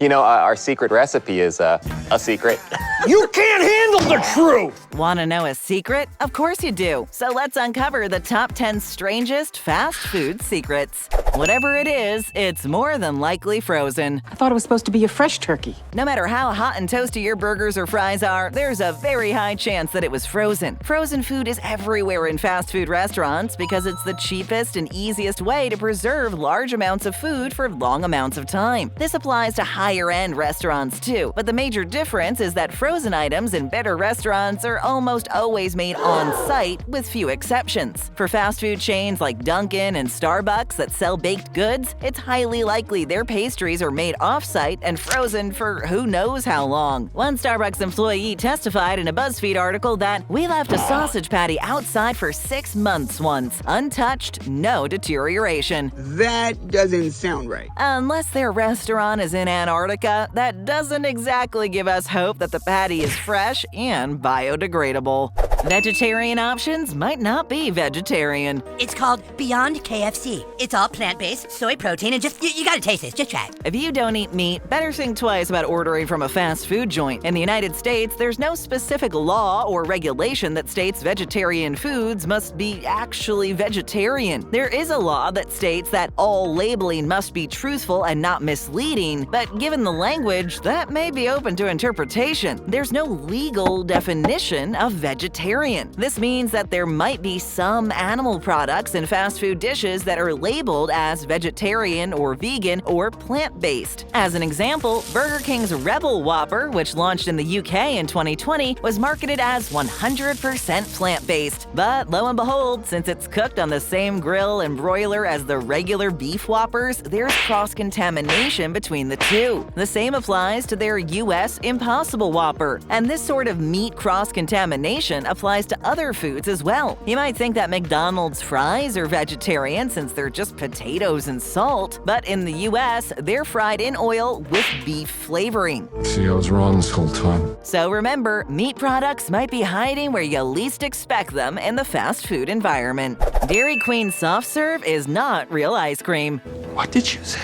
You know, our secret recipe is a secret. You can't handle the truth! Want to know a secret? Of course you do. So let's uncover the top 10 strangest fast food secrets. Whatever it is, it's more than likely frozen. I thought it was supposed to be a fresh turkey. No matter how hot and toasty your burgers or fries are, there's a very high chance that it was frozen. Frozen food is everywhere in fast food restaurants because it's the cheapest and easiest way to preserve large amounts of food for long amounts of time. This applies to higher-end restaurants too, but the major difference is that frozen items in better restaurants are almost always made on-site, with few exceptions. For fast food chains like Dunkin' and Starbucks that sell baked goods, it's highly likely their pastries are made off-site and frozen for who knows how long. One Starbucks employee testified in a BuzzFeed article that, "We left a sausage patty outside for 6 months once, untouched, no deterioration." That doesn't sound right. Unless their restaurant is in Antarctica, that doesn't exactly give us hope that the patty is fresh and biodegradable. Vegetarian options might not be vegetarian. It's called Beyond KFC. It's all plant-based, soy protein, and you gotta taste this. Just try it. If you don't eat meat, better think twice about ordering from a fast food joint. In the United States, there's no specific law or regulation that states vegetarian foods must be actually vegetarian. There is a law that states that all labeling must be truthful and not misleading, but given the language, that may be open to interpretation. There's no legal definition of vegetarian. This means that there might be some animal products in fast food dishes that are labeled as vegetarian or vegan or plant-based. As an example, Burger King's Rebel Whopper, which launched in the UK in 2020, was marketed as 100% plant-based. But lo and behold, since it's cooked on the same grill and broiler as the regular beef Whoppers, there's cross-contamination between the two. The same applies to their US Impossible Whopper, and this sort of meat cross-contamination applies to other foods as well. You might think that McDonald's fries are vegetarian since they're just potatoes and salt, but in the US, they're fried in oil with beef flavoring. See, I was wrong this whole time. So remember, meat products might be hiding where you least expect them in the fast food environment. Dairy Queen soft serve is not real ice cream. What did you say?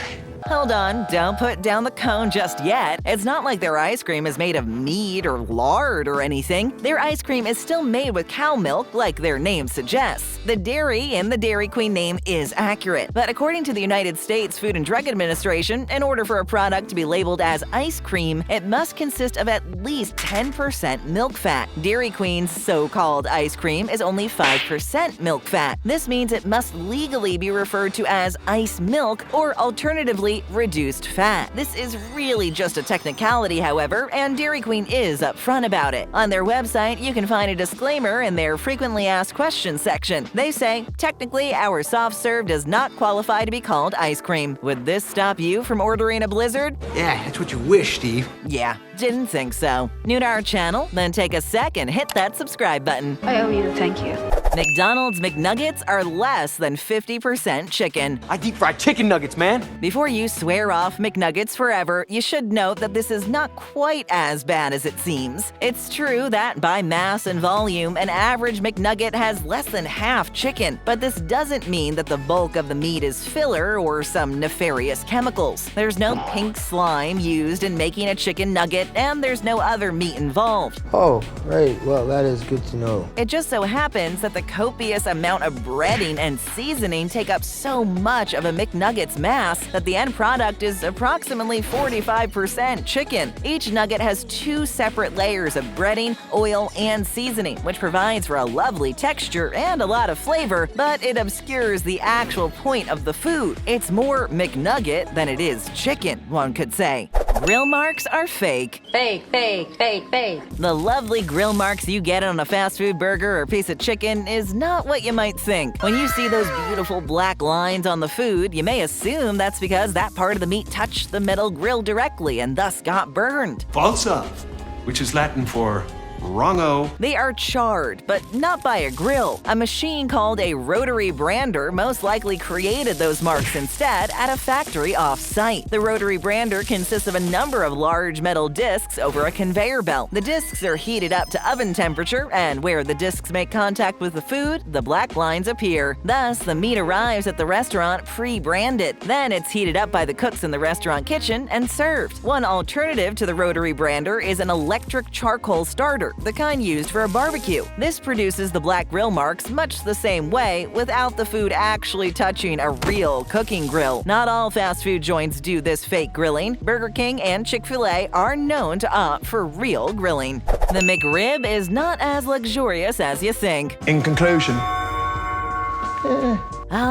Hold on, don't put down the cone just yet. It's not like their ice cream is made of meat or lard or anything. Their ice cream is still made with cow milk, like their name suggests. The dairy in the Dairy Queen name is accurate, but according to the United States Food and Drug Administration, in order for a product to be labeled as ice cream, it must consist of at least 10% milk fat. Dairy Queen's so-called ice cream is only 5% milk fat. This means it must legally be referred to as ice milk or alternatively reduced fat. This is really just a technicality, however, and Dairy Queen is upfront about it. On their website, you can find a disclaimer in their frequently asked questions section. They say, "Technically, our soft serve does not qualify to be called ice cream." Would this stop you from ordering a Blizzard? Yeah, that's what you wish, Steve. Yeah, didn't think so. New to our channel? Then take a sec and hit that subscribe button. I owe you a thank you. McDonald's McNuggets are less than 50% chicken. I deep fried chicken nuggets, man. Before you swear off McNuggets forever, you should note that this is not quite as bad as it seems. It's true that by mass and volume, an average McNugget has less than half chicken, but this doesn't mean that the bulk of the meat is filler or some nefarious chemicals. There's no pink slime used in making a chicken nugget, and there's no other meat involved. Oh, right. Well, that is good to know. It just so happens that the copious amount of breading and seasoning take up so much of a McNugget's mass that the end product is approximately 45% chicken. Each nugget has 2 separate layers of breading, oil, and seasoning, which provides for a lovely texture and a lot of flavor, but it obscures the actual point of the food. It's more McNugget than it is chicken, one could say. Grill marks are fake. Fake, fake, fake, fake. The lovely grill marks you get on a fast food burger or piece of chicken is not what you might think. When you see those beautiful black lines on the food, you may assume that's because that part of the meat touched the metal grill directly and thus got burned. Balsa, which is Latin for Wrong-o. They are charred, but not by a grill. A machine called a rotary brander most likely created those marks instead at a factory off-site. The rotary brander consists of a number of large metal discs over a conveyor belt. The discs are heated up to oven temperature, and where the discs make contact with the food, the black lines appear. Thus, the meat arrives at the restaurant pre-branded. Then it's heated up by the cooks in the restaurant kitchen and served. One alternative to the rotary brander is an electric charcoal starter, the kind used for a barbecue. This produces the black grill marks much the same way without the food actually touching a real cooking grill. Not all fast food joints do this fake grilling. Burger King and Chick-fil-A are known to opt for real grilling. The McRib is not as luxurious as you think. In conclusion,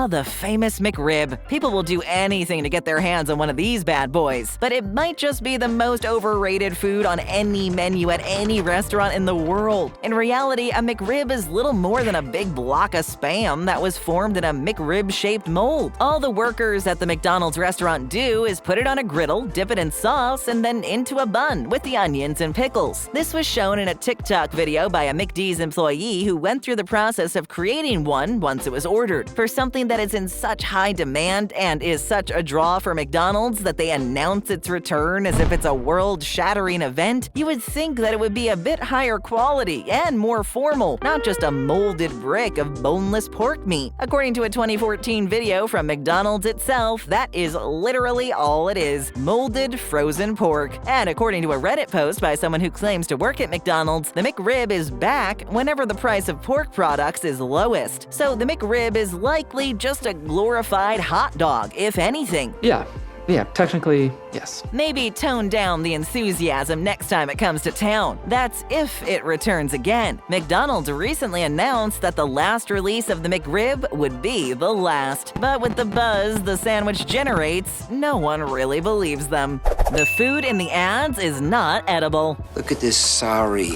The famous McRib. People will do anything to get their hands on one of these bad boys. But it might just be the most overrated food on any menu at any restaurant in the world. In reality, a McRib is little more than a big block of Spam that was formed in a McRib-shaped mold. All the workers at the McDonald's restaurant do is put it on a griddle, dip it in sauce, and then into a bun with the onions and pickles. This was shown in a TikTok video by a McD's employee who went through the process of creating one once it was ordered. For something that is in such high demand and is such a draw for McDonald's that they announce its return as if it's a world-shattering event, you would think that it would be a bit higher quality and more formal, not just a molded brick of boneless pork meat. According to a 2014 video from McDonald's itself, that is literally all it is: molded frozen pork. And according to a Reddit post by someone who claims to work at McDonald's, the McRib is back whenever the price of pork products is lowest. So the McRib is likely just a glorified hot dog, if anything. Yeah, technically, yes. Maybe tone down the enthusiasm next time it comes to town. That's if it returns again. McDonald's recently announced that the last release of the McRib would be the last. But with the buzz the sandwich generates, no one really believes them. The food in the ads is not edible. Look at this sorry,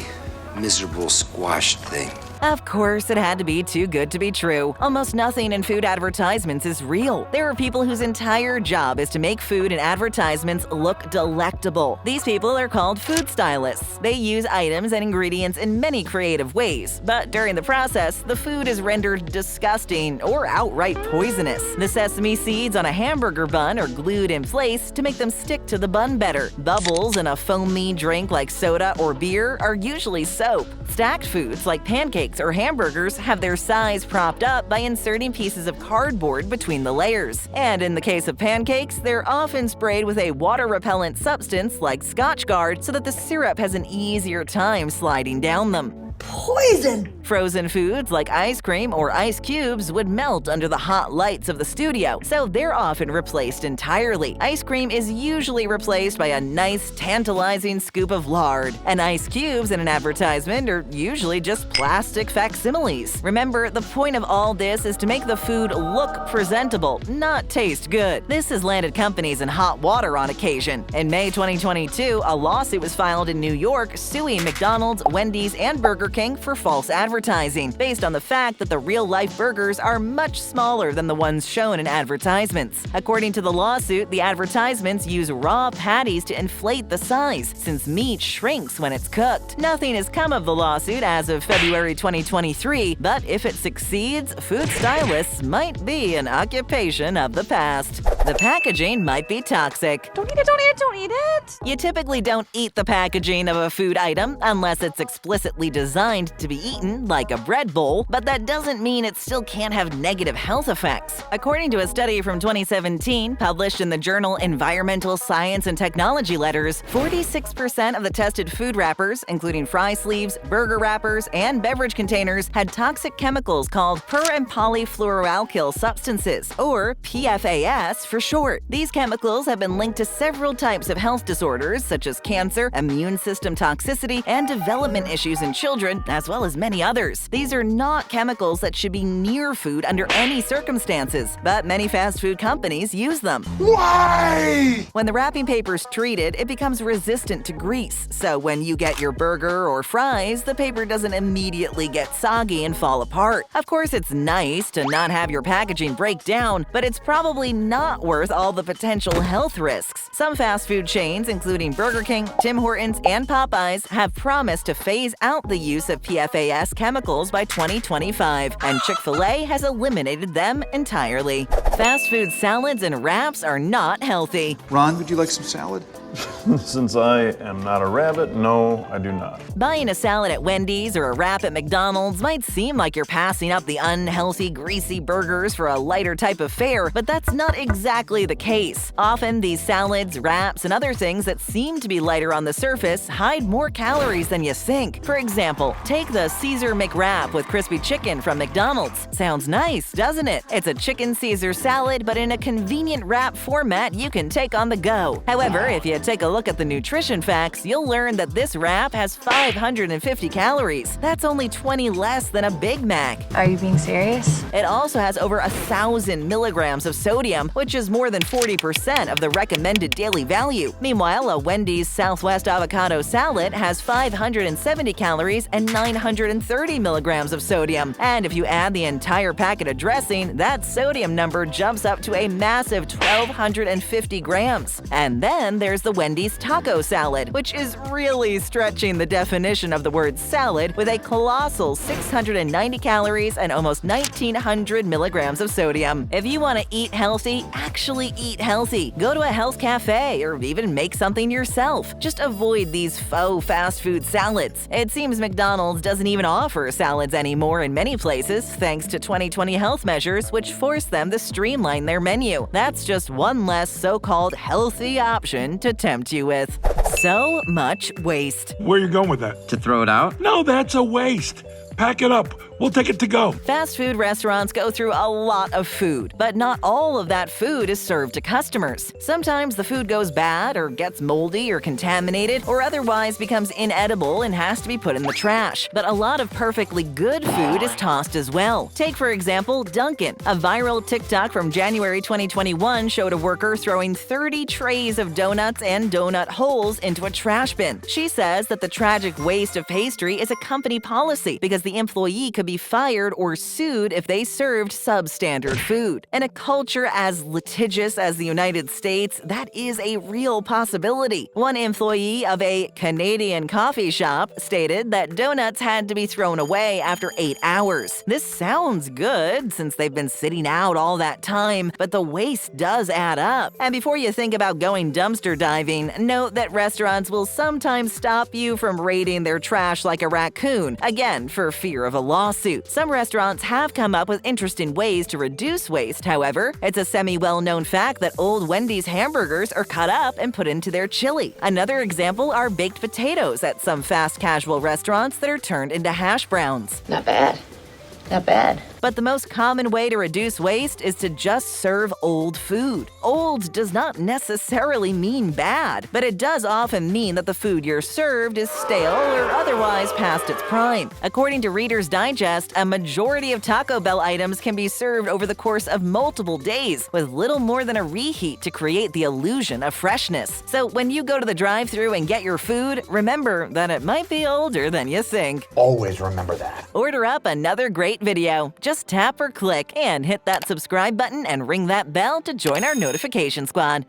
miserable squashed thing. Of course, it had to be too good to be true. Almost nothing in food advertisements is real. There are people whose entire job is to make food and advertisements look delectable. These people are called food stylists. They use items and ingredients in many creative ways, but during the process, the food is rendered disgusting or outright poisonous. The sesame seeds on a hamburger bun are glued in place to make them stick to the bun better. Bubbles in a foamy drink like soda or beer are usually soap. Stacked foods like pancakes or hamburgers have their size propped up by inserting pieces of cardboard between the layers. And in the case of pancakes, they're often sprayed with a water-repellent substance like Scotchgard so that the syrup has an easier time sliding down them. Poison! Frozen foods like ice cream or ice cubes would melt under the hot lights of the studio, so they're often replaced entirely. Ice cream is usually replaced by a nice, tantalizing scoop of lard, and ice cubes in an advertisement are usually just plastic facsimiles. Remember, the point of all this is to make the food look presentable, not taste good. This has landed companies in hot water on occasion. In May 2022, a lawsuit was filed in New York suing McDonald's, Wendy's, and Burger King for false advertising, based on the fact that the real-life burgers are much smaller than the ones shown in advertisements. According to the lawsuit, the advertisements use raw patties to inflate the size, since meat shrinks when it's cooked. Nothing has come of the lawsuit as of February 2023, but if it succeeds, food stylists might be an occupation of the past. The packaging might be toxic. Don't eat it, don't eat it, don't eat it! You typically don't eat the packaging of a food item unless it's explicitly designed to be eaten, like a bread bowl, but that doesn't mean it still can't have negative health effects. According to a study from 2017, published in the journal Environmental Science and Technology Letters, 46% of the tested food wrappers, including fry sleeves, burger wrappers, and beverage containers, had toxic chemicals called per- and polyfluoroalkyl substances, or PFAS for short. These chemicals have been linked to several types of health disorders, such as cancer, immune system toxicity, and development issues in children, as well as many others. These are not chemicals that should be near food under any circumstances, but many fast food companies use them. Why? When the wrapping paper's treated, it becomes resistant to grease, so when you get your burger or fries, the paper doesn't immediately get soggy and fall apart. Of course, it's nice to not have your packaging break down, but it's probably not worth all the potential health risks. Some fast food chains, including Burger King, Tim Hortons, and Popeyes, have promised to phase out the use of PFAS chemicals by 2025, and Chick-fil-A has eliminated them entirely. Fast food salads and wraps are not healthy. Ron, would you like some salad? Since I am not a rabbit, no, I do not. Buying a salad at Wendy's or a wrap at McDonald's might seem like you're passing up the unhealthy, greasy burgers for a lighter type of fare, but that's not exactly the case. Often, these salads, wraps, and other things that seem to be lighter on the surface hide more calories than you think. For example, take the Caesar McWrap with crispy chicken from McDonald's. Sounds nice, doesn't it? It's a chicken Caesar salad, but in a convenient wrap format you can take on the go. However, if you take a look at the nutrition facts, you'll learn that this wrap has 550 calories. That's only 20 less than a Big Mac. Are you being serious? It also has over 1,000 milligrams of sodium, which is more than 40% of the recommended daily value. Meanwhile, a Wendy's Southwest avocado salad has 570 calories and 930 milligrams of sodium. And if you add the entire packet of dressing, that sodium number jumps up to a massive 1,250 grams. And then there's the Wendy's taco salad, which is really stretching the definition of the word salad with a colossal 690 calories and almost 1,900 milligrams of sodium. If you want to eat healthy, actually eat healthy. Go to a health cafe or even make something yourself. Just avoid these faux fast food salads. It seems McDonald's doesn't even offer salads anymore in many places, thanks to 2020 health measures which force them to streamline their menu. That's just one less so-called healthy option to tempt you with. So much waste. Where are you going with that? To throw it out? No, that's a waste. Pack it up. We'll take it to go. Fast food restaurants go through a lot of food, but not all of that food is served to customers. Sometimes the food goes bad or gets moldy or contaminated or otherwise becomes inedible and has to be put in the trash. But a lot of perfectly good food is tossed as well. Take, for example, Dunkin'. A viral TikTok from January 2021 showed a worker throwing 30 trays of donuts and donut holes into a trash bin. She says that the tragic waste of pastry is a company policy because the employee could be fired or sued if they served substandard food. In a culture as litigious as the United States, that is a real possibility. One employee of a Canadian coffee shop stated that donuts had to be thrown away after 8 hours. This sounds good since they've been sitting out all that time, but the waste does add up. And before you think about going dumpster diving, note that restaurants will sometimes stop you from raiding their trash like a raccoon, again for fear of a lawsuit. Some restaurants have come up with interesting ways to reduce waste, however. It's a semi-well-known fact that old Wendy's hamburgers are cut up and put into their chili. Another example are baked potatoes at some fast casual restaurants that are turned into hash browns. Not bad. Not bad. But the most common way to reduce waste is to just serve old food. Old does not necessarily mean bad, but it does often mean that the food you're served is stale or otherwise past its prime. According to Reader's Digest, a majority of Taco Bell items can be served over the course of multiple days, with little more than a reheat to create the illusion of freshness. So when you go to the drive-thru and get your food, remember that it might be older than you think. Always remember that. Order up another great video. Just tap or click and hit that subscribe button and ring that bell to join our notification squad.